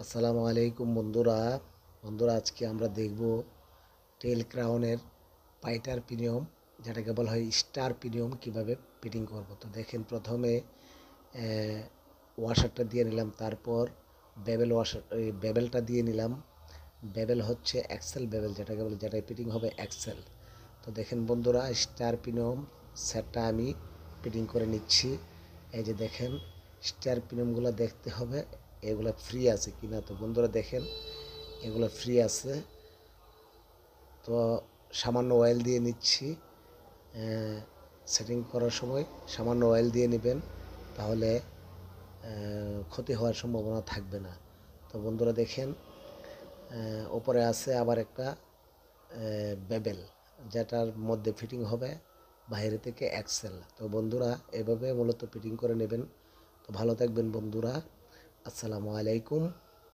আসসালামু আলাইকুম বন্ধুরা আজকে আমরা দেখব টেল ক্রাউনের পাইটার পিনিয়ম, যেটাকে বলা হয় স্টার পিনিয়ম, কিভাবে ফিটিং করব। তো দেখেন, প্রথমে ওয়াশারটা দিয়ে নিলাম, তারপর বেবেলটা দিয়ে নিলাম। বেবেল হচ্ছে এক্সেল বেবেল, যেটাকে বলে, যেটা ফিটিং হবে এক্সেল। তো দেখেন বন্ধুরা, স্টার পিনিয়ম সেটটা আমি ফিটিং করে নিচ্ছি। এই যে দেখেন, স্টার পিনিয়মগুলো দেখতে হবে এগুলো ফ্রি আছে কিনা। তো বন্ধুরা দেখেন, এগুলো ফ্রি আছে। তো সামান্য অয়েল দিয়ে নিচ্ছি। সেটিং করার সময় সামান্য অয়েল দিয়ে নেবেন, তাহলে ক্ষতি হওয়ার সম্ভাবনা থাকবে না। তো বন্ধুরা দেখেন, ওপরে আছে আবার একটা বেবেল, যেটার মধ্যে ফিটিং হবে বাইরে থেকে এক্সেল। তো বন্ধুরা এভাবে মূলত ফিটিং করে নেবেন। তো ভালো থাকবেন বন্ধুরা। আসসালামু আলাইকুম।